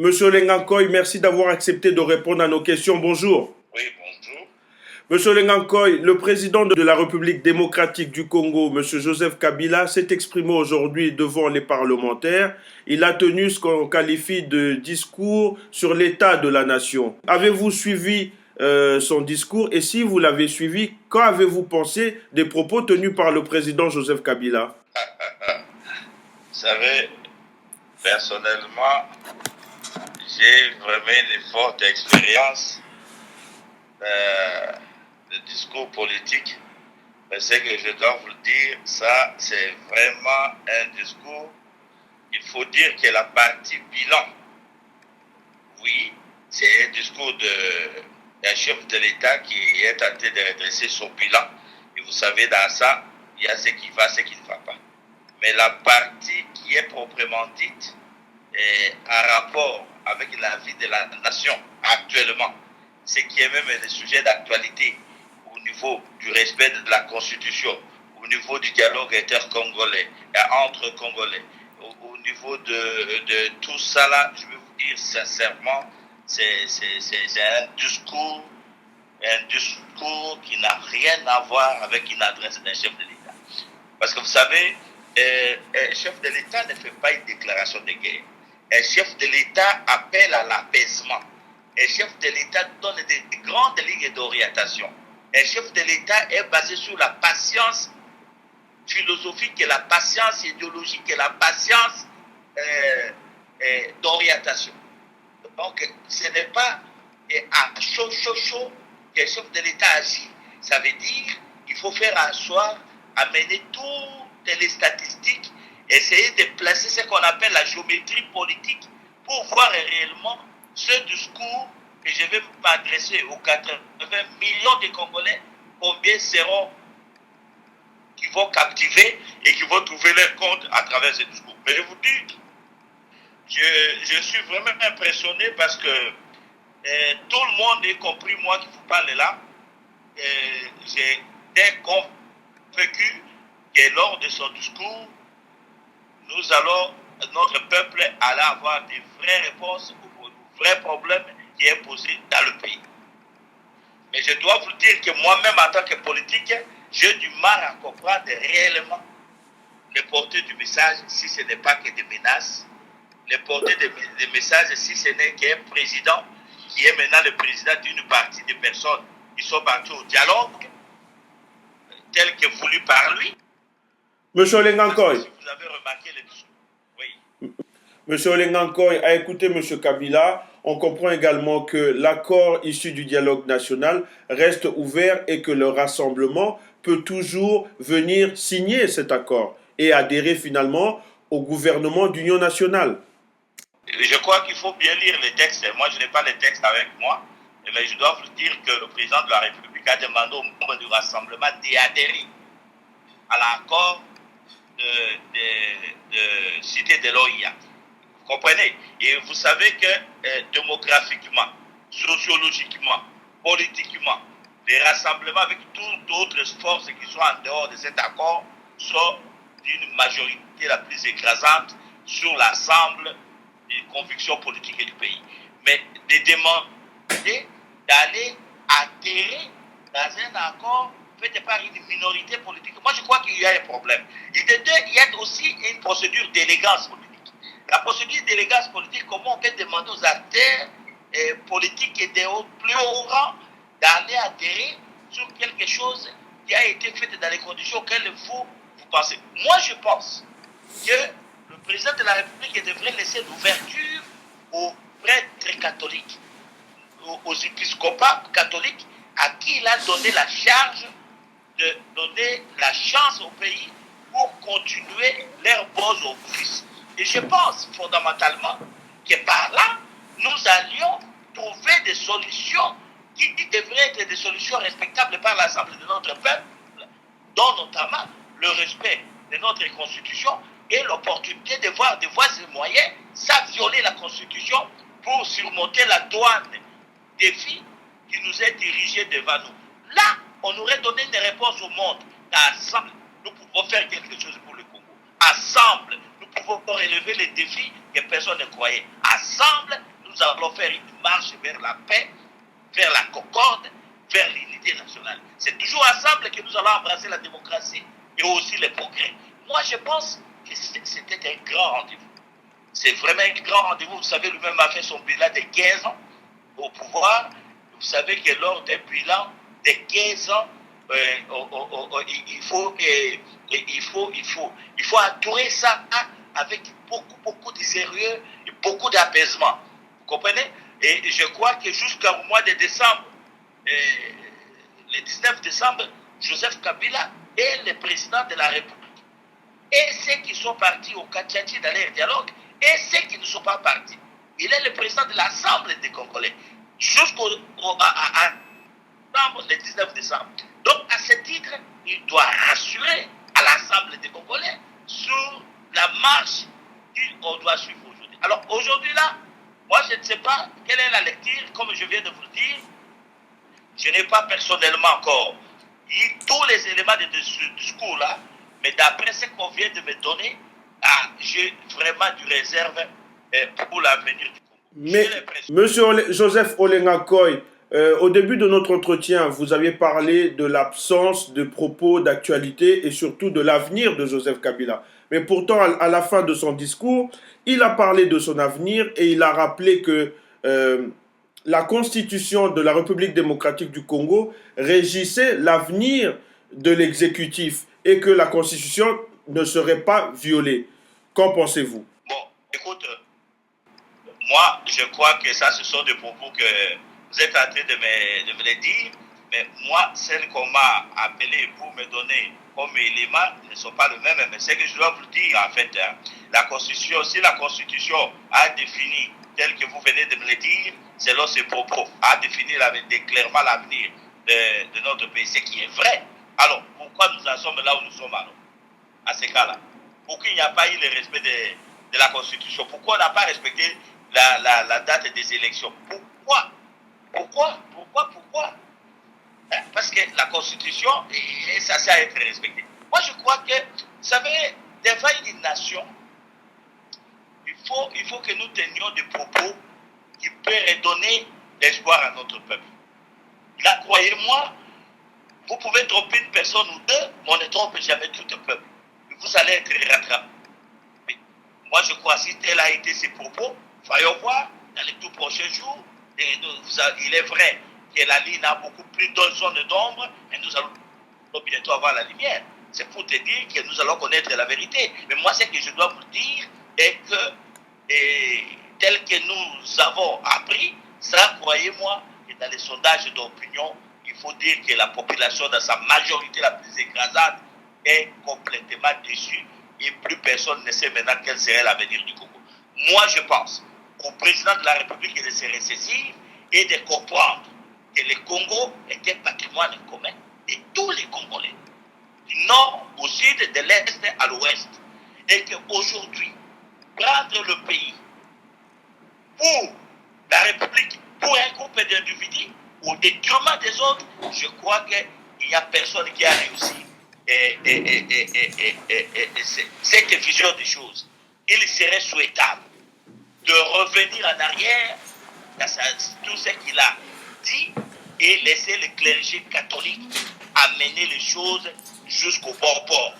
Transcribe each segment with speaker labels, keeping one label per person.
Speaker 1: Monsieur Lengankoy, merci d'avoir accepté de répondre à nos questions. Bonjour.
Speaker 2: Oui, bonjour.
Speaker 1: Monsieur Lengankoy, le président de la République démocratique du Congo, Monsieur Joseph Kabila, s'est exprimé aujourd'hui devant les parlementaires. Il a tenu ce qu'on qualifie de discours sur l'état de la nation. Avez-vous suivi son discours? Et si vous l'avez suivi, qu'en avez-vous pensé des propos tenus par le président Joseph Kabila?
Speaker 2: Vous savez, personnellement, j'ai vraiment une forte expérience de discours politique. Mais ce que je dois vous dire, ça, c'est vraiment un discours. Il faut dire que la partie bilan, oui, c'est un discours d'un chef de l'État qui est tenté de redresser son bilan. Et vous savez, dans ça, il y a ce qui va, ce qui ne va pas. Mais la partie qui est proprement dite, en rapport avec la vie de la nation actuellement, ce qui est même le sujet d'actualité au niveau du respect de la Constitution, au niveau du dialogue intercongolais et entre Congolais, au niveau de tout ça là, je vais vous dire sincèrement, c'est un discours qui n'a rien à voir avec une adresse d'un chef de l'État. Parce que vous savez, un chef de l'État ne fait pas une déclaration de guerre. Un chef de l'État appelle à l'apaisement. Un chef de l'État donne des grandes lignes d'orientation. Un chef de l'État est basé sur la patience philosophique et la patience idéologique et la patience d'orientation. Donc, ce n'est pas à chaud qu'un chef de l'État agit. Ça veut dire qu'il faut faire asseoir, amener toutes les statistiques, essayer de placer ce qu'on appelle la géométrie politique pour voir réellement ce discours que je vais m'adresser aux 80 millions de Congolais, combien seront qui vont captiver et qui vont trouver leur compte à travers ce discours. Mais je vous dis, je suis vraiment impressionné parce que tout le monde, y compris moi qui vous parle là, j'étais convaincu que lors de son discours, notre peuple allait avoir des vraies réponses aux vrais problèmes qui est posé dans le pays. Mais je dois vous dire que moi-même, en tant que politique, j'ai du mal à comprendre réellement le portée du message si ce n'est pas que des menaces, le portée des messages si ce n'est qu'un président qui est maintenant le président d'une partie des personnes qui sont parties au dialogue, tel que voulu par lui.
Speaker 1: Monsieur Lengankoy.
Speaker 2: Si vous avez remarqué le discours. Oui.
Speaker 1: Monsieur Lengankoy a écouté Monsieur Kabila. On comprend également que l'accord issu du dialogue national reste ouvert et que le rassemblement peut toujours venir signer cet accord et adhérer finalement au gouvernement d'union nationale.
Speaker 2: Je crois qu'il faut bien lire les textes. Moi, je n'ai pas les textes avec moi, mais je dois vous dire que le président de la République a demandé aux membres du rassemblement d'adhérer à l'accord de cité de l'OIA. Vous comprenez? Et vous savez que démographiquement, sociologiquement, politiquement, les rassemblements avec toutes autres forces qui sont en dehors de cet accord sont d'une majorité la plus écrasante sur l'ensemble des convictions politiques du pays. Mais de demander d'aller adhérer dans un accord fait par une minorité politique. Moi, je crois qu'il y a un problème. Il y a aussi une procédure d'élégance politique. La procédure d'élégance politique, comment on peut demander aux acteurs politiques et des plus hauts rangs d'aller adhérer sur quelque chose qui a été fait dans les conditions auxquelles vous pensez. Moi, je pense que le président de la République devrait laisser l'ouverture aux prêtres catholiques, aux épiscopats catholiques, à qui il a donné la charge de donner la chance au pays pour continuer leur beaux offices. Et je pense fondamentalement que par là, nous allions trouver des solutions qui devraient être des solutions respectables par l'Assemblée de notre peuple, dont notamment le respect de notre Constitution et l'opportunité de voir des voies et moyens sans violer la Constitution pour surmonter la douane défi qui nous est dirigée devant nous. Là, on aurait donné une réponse au monde. Ensemble, nous pouvons faire quelque chose pour le Congo. Ensemble, nous pouvons relever les défis que personne ne croyait. Ensemble, nous allons faire une marche vers la paix, vers la concorde, vers l'unité nationale. C'est toujours ensemble que nous allons embrasser la démocratie et aussi les progrès. Moi, je pense que c'était un grand rendez-vous. C'est vraiment un grand rendez-vous. Vous savez, lui-même a fait son bilan de 15 ans au pouvoir. Vous savez que lors d'un bilan de 15 ans, il faut entourer ça avec beaucoup de sérieux et beaucoup d'apaisement. Vous comprenez? Et je crois que jusqu'au mois de décembre, le 19 décembre, Joseph Kabila est le président de la République. Et ceux qui sont partis au Kachati dans leur dialogue, et ceux qui ne sont pas partis. Il est le président de l'Assemblée des Congolais jusqu'au le 19 décembre. Donc, à ce titre, il doit rassurer à l'Assemblée des Congolais sur la marche qu'on doit suivre aujourd'hui. Alors, aujourd'hui, là, moi, je ne sais pas quelle est la lecture, comme je viens de vous le dire. Je n'ai pas personnellement encore eu tous les éléments de ce discours-là, mais d'après ce qu'on vient de me donner, j'ai vraiment du réserve pour l'avenir du Congo.
Speaker 1: Mais, Monsieur Joseph Olenga Koy, au début de notre entretien, vous aviez parlé de l'absence de propos d'actualité et surtout de l'avenir de Joseph Kabila. Mais pourtant, à la fin de son discours, il a parlé de son avenir et il a rappelé que la constitution de la République démocratique du Congo régissait l'avenir de l'exécutif et que la constitution ne serait pas violée. Qu'en pensez-vous?
Speaker 2: Bon, écoute, moi, je crois que ça, ce sont des propos que vous êtes en train de me les dire, mais moi, celles qu'on m'a appelées pour me donner comme éléments ne sont pas les mêmes. Mais c'est que je dois vous dire, en fait, la Constitution, si la Constitution a défini, tel que vous venez de me le dire, selon ses propos, a défini clairement l'avenir de notre pays, ce qui est vrai. Alors, pourquoi nous en sommes là où nous sommes alors, à ce cas-là? Pourquoi il n'y a pas eu le respect de la Constitution? Pourquoi on n'a pas respecté la date des élections? Pourquoi? Parce que la Constitution est censée être respectée. Moi, je crois que, vous savez, devant une nation, il faut que nous tenions des propos qui peuvent redonner l'espoir à notre peuple. Là, croyez-moi, vous pouvez tromper une personne ou deux, mais on ne trompe jamais tout un peuple. Vous allez être rattrapé. Mais moi, je crois que si tel a été ses propos, voyons voir dans les tout prochains jours. Il est vrai que la ligne a beaucoup plus de zones d'ombre, mais nous allons bientôt avoir la lumière. C'est pour te dire que nous allons connaître la vérité. Mais moi, ce que je dois vous dire est que, tel que nous avons appris, ça, croyez-moi, que dans les sondages d'opinion, il faut dire que la population, dans sa majorité la plus écrasante, est complètement déçue et plus personne ne sait maintenant quel serait l'avenir du Congo. Moi, je pense au président de la République de se ressaisir et de comprendre que le Congo est un patrimoine commun de tous les Congolais, du nord au sud, de l'est à l'ouest, et qu'aujourd'hui, prendre le pays pour la République, pour un groupe d'individus, au détriment des autres, je crois qu'il n'y a personne qui a réussi cette vision des choses. Il serait souhaitable de revenir en arrière dans tout ce qu'il a dit et laisser le clergé catholique amener les choses jusqu'au bon port.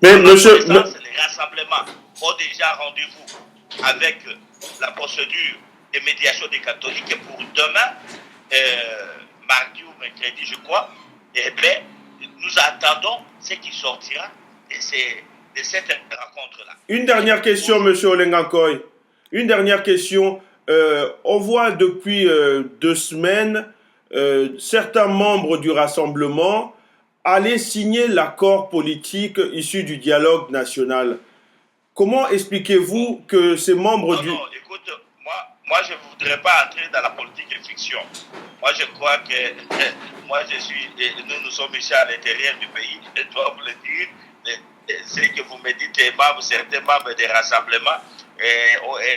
Speaker 1: Mais monsieur,
Speaker 2: les rassemblements ont déjà rendez-vous avec la procédure de médiation des catholiques pour demain, mardi ou mercredi, je crois. Et bien, nous attendons ce qui sortira de cette rencontre-là.
Speaker 1: Une dernière question, monsieur Olenga Koy. Une dernière question. On voit depuis 2 semaines certains membres du rassemblement aller signer l'accord politique issu du dialogue national. Comment expliquez-vous que ces membres
Speaker 2: Non, écoute, moi je ne voudrais pas entrer dans la politique et fiction. Moi, je crois que nous sommes ici à l'intérieur du pays, je dois vous le dire. Ce que vous me dites, certains membres des rassemblements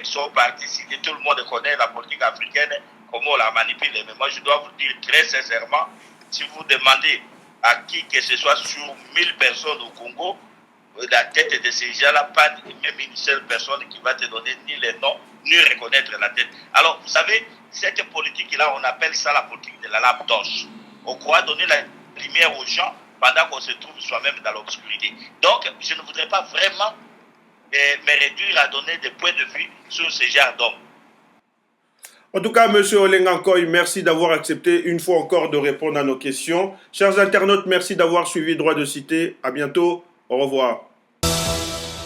Speaker 2: sont partis signer. Tout le monde connaît la politique africaine, comment on la manipule. Mais moi, je dois vous dire très sincèrement, si vous demandez à qui que ce soit sur 1000 personnes au Congo, la tête de ces gens-là, pas même une seule personne qui va te donner ni les noms, ni reconnaître la tête. Alors, vous savez, cette politique-là, on appelle ça la politique de la lampe torche. On croit donner la lumière aux gens pendant qu'on se trouve soi-même dans l'obscurité. Donc, je ne voudrais pas vraiment me réduire à donner des points de vue sur ce genre d'hommes.
Speaker 1: En tout cas, Monsieur Olengankoy, merci d'avoir accepté une fois encore de répondre à nos questions. Chers internautes, merci d'avoir suivi Droit de Cité. À bientôt. Au revoir.